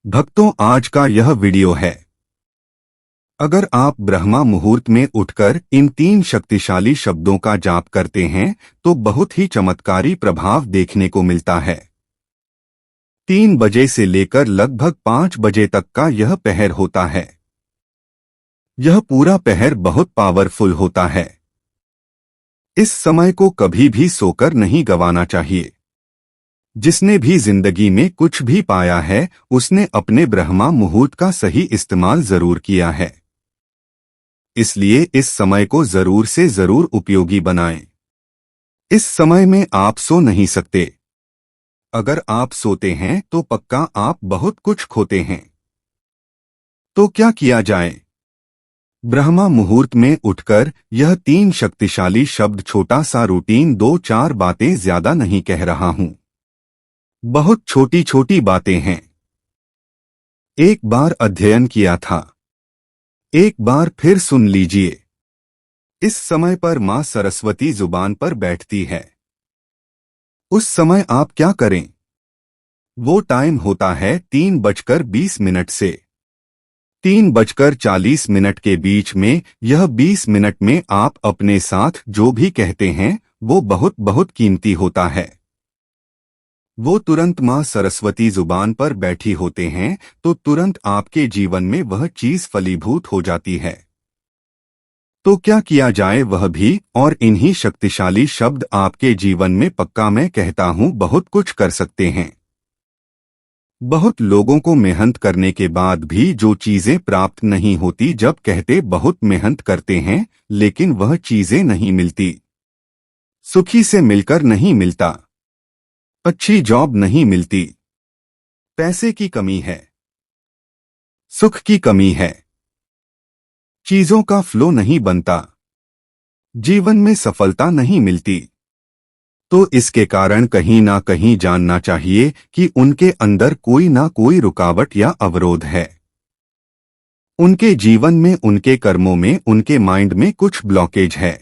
भक्तों, आज का यह वीडियो है। अगर आप ब्रह्मा मुहूर्त में उठकर इन 3 शक्तिशाली शब्दों का जाप करते हैं तो बहुत ही चमत्कारी प्रभाव देखने को मिलता है। 3 बजे से लेकर लगभग 5 बजे तक का यह पहर होता है। यह पूरा पहर बहुत पावरफुल होता है। इस समय को कभी भी सोकर नहीं गंवाना चाहिए। जिसने भी जिंदगी में कुछ भी पाया है उसने अपने ब्रह्मा मुहूर्त का सही इस्तेमाल जरूर किया है। इसलिए इस समय को जरूर से जरूर उपयोगी बनाएं। इस समय में आप सो नहीं सकते। अगर आप सोते हैं तो पक्का आप बहुत कुछ खोते हैं। तो क्या किया जाए? ब्रह्मा मुहूर्त में उठकर यह 3 शक्तिशाली शब्द, छोटा सा रूटीन, 2-4 बातें, ज्यादा नहीं कह रहा हूं। बहुत छोटी छोटी बातें हैं। एक बार अध्ययन किया था, एक बार फिर सुन लीजिए। इस समय पर मां सरस्वती जुबान पर बैठती है। उस समय आप क्या करें? वो टाइम होता है 3:20 से 3:40 के बीच में। यह 20 मिनट में आप अपने साथ जो भी कहते हैं वो बहुत बहुत कीमती होता है। वो तुरंत मां सरस्वती जुबान पर बैठी होते हैं तो तुरंत आपके जीवन में वह चीज फलीभूत हो जाती है। तो क्या किया जाए वह भी, और इन्हीं शक्तिशाली शब्द आपके जीवन में पक्का मैं कहता हूं बहुत कुछ कर सकते हैं। बहुत लोगों को मेहनत करने के बाद भी जो चीजें प्राप्त नहीं होती, जब कहते बहुत मेहनत करते हैं लेकिन वह चीजें नहीं मिलती। सुखी से मिलकर नहीं मिलता, अच्छी जॉब नहीं मिलती, पैसे की कमी है, सुख की कमी है, चीजों का फ्लो नहीं बनता, जीवन में सफलता नहीं मिलती। तो इसके कारण कहीं ना कहीं जानना चाहिए कि उनके अंदर कोई ना कोई रुकावट या अवरोध है। उनके जीवन में, उनके कर्मों में, उनके माइंड में कुछ ब्लॉकेज है।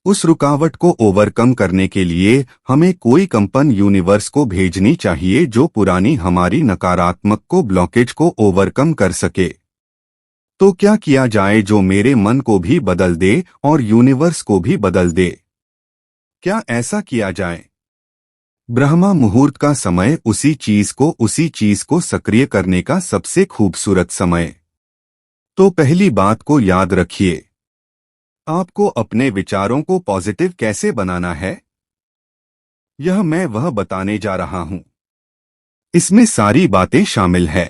उस रुकावट को ओवरकम करने के लिए हमें कोई कंपन यूनिवर्स को भेजनी चाहिए जो पुरानी हमारी नकारात्मक को, ब्लॉकेज को ओवरकम कर सके। तो क्या किया जाए जो मेरे मन को भी बदल दे और यूनिवर्स को भी बदल दे? क्या ऐसा किया जाए? ब्रह्मा मुहूर्त का समय उसी चीज को सक्रिय करने का सबसे खूबसूरत समय। तो पहली बात को याद रखिए, आपको अपने विचारों को पॉजिटिव कैसे बनाना है, यह मैं वह बताने जा रहा हूं। इसमें सारी बातें शामिल है।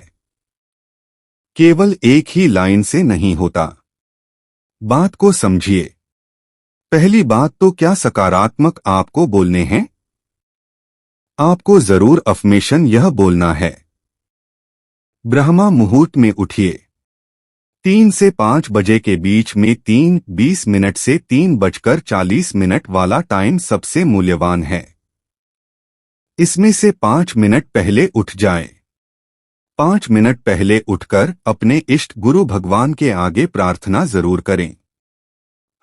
केवल एक ही लाइन से नहीं होता। बात को समझिए। पहली बात तो क्या सकारात्मक आपको बोलने हैं? आपको जरूर अफर्मेशन यह बोलना है। ब्रह्मा मुहूर्त में उठिए। 3 से 5 बजे के बीच में 3:20 से 3:40 वाला टाइम सबसे मूल्यवान है। इसमें से 5 मिनट पहले उठ जाएं। 5 मिनट पहले उठकर अपने इष्ट गुरु भगवान के आगे प्रार्थना जरूर करें।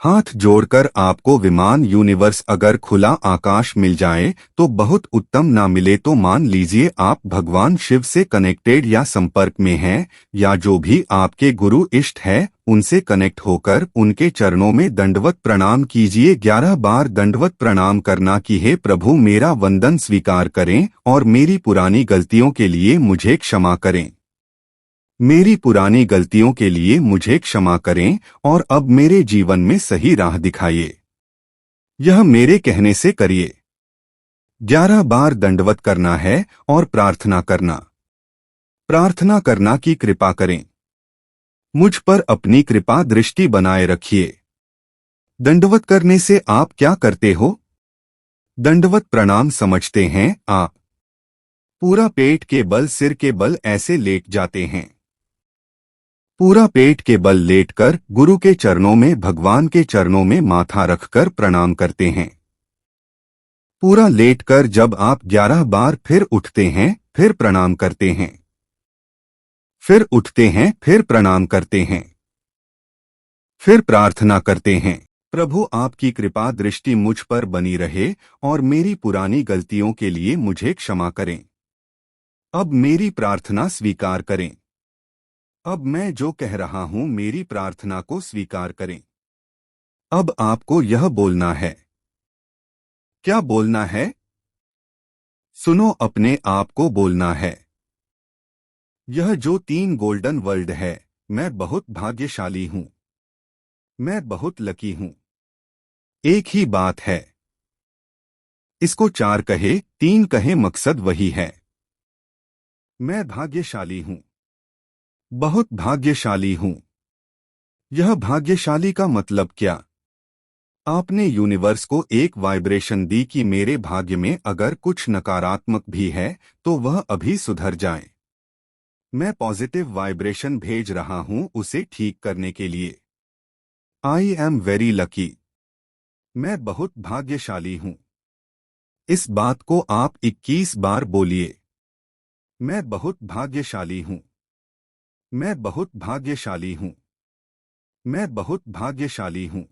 हाथ जोड़कर आपको विमान, यूनिवर्स, अगर खुला आकाश मिल जाए तो बहुत उत्तम, ना मिले तो मान लीजिए आप भगवान शिव से कनेक्टेड या संपर्क में हैं, या जो भी आपके गुरु इष्ट है उनसे कनेक्ट होकर उनके चरणों में दंडवत प्रणाम कीजिए। 11 बार दंडवत प्रणाम करना कि हे प्रभु, मेरा वंदन स्वीकार करें और मेरी पुरानी गलतियों के लिए मुझे क्षमा करें। मेरी पुरानी गलतियों के लिए मुझे क्षमा करें और अब मेरे जीवन में सही राह दिखाइए। यह मेरे कहने से करिए। 11 बार दंडवत करना है और प्रार्थना करना। प्रार्थना करना कि कृपा करें, मुझ पर अपनी कृपा दृष्टि बनाए रखिए। दंडवत करने से आप क्या करते हो? दंडवत प्रणाम समझते हैं आप पूरा पेट के बल, सिर के बल ऐसे लेट जाते हैं। पूरा पेट के बल लेटकर गुरु के चरणों में, भगवान के चरणों में माथा रखकर प्रणाम करते हैं। पूरा लेटकर जब आप 11 बार फिर उठते हैं, फिर प्रणाम करते हैं, फिर उठते हैं, फिर प्रणाम करते हैं, फिर प्रार्थना करते हैं, प्रभु आपकी कृपा दृष्टि मुझ पर बनी रहे और मेरी पुरानी गलतियों के लिए मुझे क्षमा करें। अब मेरी प्रार्थना स्वीकार करें। अब मैं जो कह रहा हूं मेरी प्रार्थना को स्वीकार करें। अब आपको यह बोलना है। क्या बोलना है? सुनो, अपने आप को बोलना है। यह जो 3 गोल्डन वर्ल्ड है, मैं बहुत भाग्यशाली हूं। मैं बहुत लकी हूं। एक ही बात है। इसको 4 कहे 3 कहे, मकसद वही है। मैं भाग्यशाली हूं। बहुत भाग्यशाली हूं। यह भाग्यशाली का मतलब क्या? आपने यूनिवर्स को एक वाइब्रेशन दी कि मेरे भाग्य में अगर कुछ नकारात्मक भी है तो वह अभी सुधर जाए। मैं पॉजिटिव वाइब्रेशन भेज रहा हूं उसे ठीक करने के लिए। I am very lucky. मैं बहुत भाग्यशाली हूं। इस बात को आप 21 बार बोलिए। मैं बहुत भाग्यशाली हूं। मैं बहुत भाग्यशाली हूं। मैं बहुत भाग्यशाली हूं।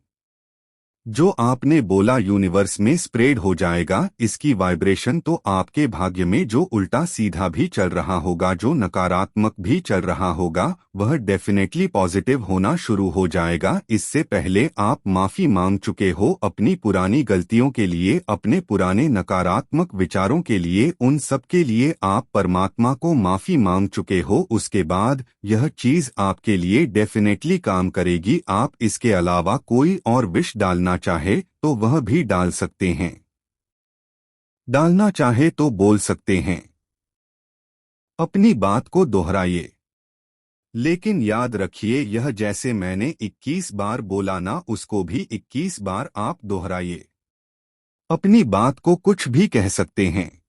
जो आपने बोला यूनिवर्स में स्प्रेड हो जाएगा। इसकी वाइब्रेशन तो आपके भाग्य में जो उल्टा सीधा भी चल रहा होगा, जो नकारात्मक भी चल रहा होगा, वह डेफिनेटली पॉजिटिव होना शुरू हो जाएगा। इससे पहले आप माफी मांग चुके हो अपनी पुरानी गलतियों के लिए, अपने पुराने नकारात्मक विचारों के लिए, उन सब के लिए आप परमात्मा को माफी मांग चुके हो। उसके बाद यह चीज आपके लिए डेफिनेटली काम करेगी। आप इसके अलावा कोई और विश डालना चाहे तो वह भी डाल सकते हैं। डालना चाहे तो बोल सकते हैं। अपनी बात को दोहराइए। लेकिन याद रखिए, यह जैसे मैंने 21 बार बोला ना, उसको भी 21 बार आप दोहराइए। अपनी बात को कुछ भी कह सकते हैं।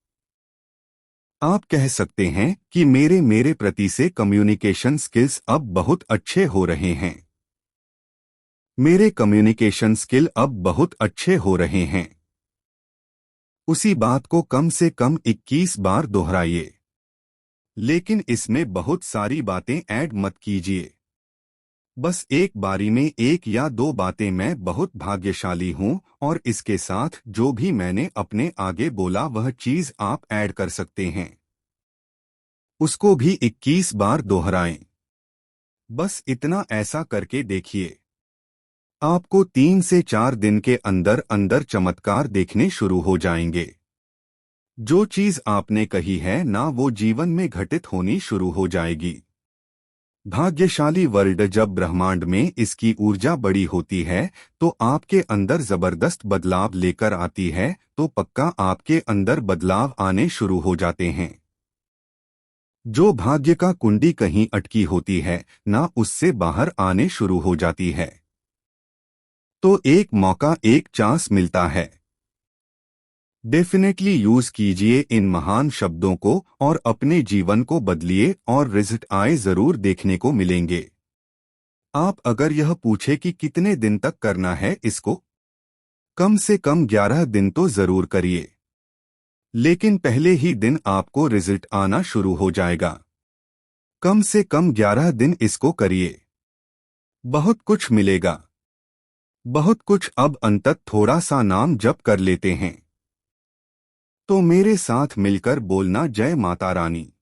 आप कह सकते हैं कि मेरे मेरे प्रति से कम्युनिकेशन स्किल्स अब बहुत अच्छे हो रहे हैं। मेरे कम्युनिकेशन स्किल अब बहुत अच्छे हो रहे हैं। उसी बात को कम से कम 21 बार दोहराइए। लेकिन इसमें बहुत सारी बातें ऐड मत कीजिए। बस एक बारी में 1 या 2 बातें, मैं बहुत भाग्यशाली हूं, और इसके साथ जो भी मैंने अपने आगे बोला वह चीज आप ऐड कर सकते हैं। उसको भी 21 बार दोहराएं। बस इतना ऐसा करके देखिए। आपको 3 से 4 दिन के अंदर अंदर चमत्कार देखने शुरू हो जाएंगे। जो चीज आपने कही है ना, वो जीवन में घटित होनी शुरू हो जाएगी। भाग्यशाली वर्ल्ड, जब ब्रह्मांड में इसकी ऊर्जा बड़ी होती है तो आपके अंदर जबरदस्त बदलाव लेकर आती है, तो पक्का आपके अंदर बदलाव आने शुरू हो जाते हैं। जो भाग्य का कुंडी कहीं अटकी होती है ना, उससे बाहर आने शुरू हो जाती है। तो एक मौका, एक चांस मिलता है। डेफिनेटली यूज कीजिए इन महान शब्दों को और अपने जीवन को बदलिए, और रिजल्ट आए जरूर देखने को मिलेंगे। आप अगर यह पूछे कि कितने दिन तक करना है इसको, कम से कम 11 दिन तो जरूर करिए। लेकिन पहले ही दिन आपको रिजल्ट आना शुरू हो जाएगा। कम से कम 11 दिन इसको करिए। बहुत कुछ मिलेगा। बहुत कुछ। अब अंतत थोड़ा सा नाम जप कर लेते हैं। तो मेरे साथ मिलकर बोलना, जय माता रानी।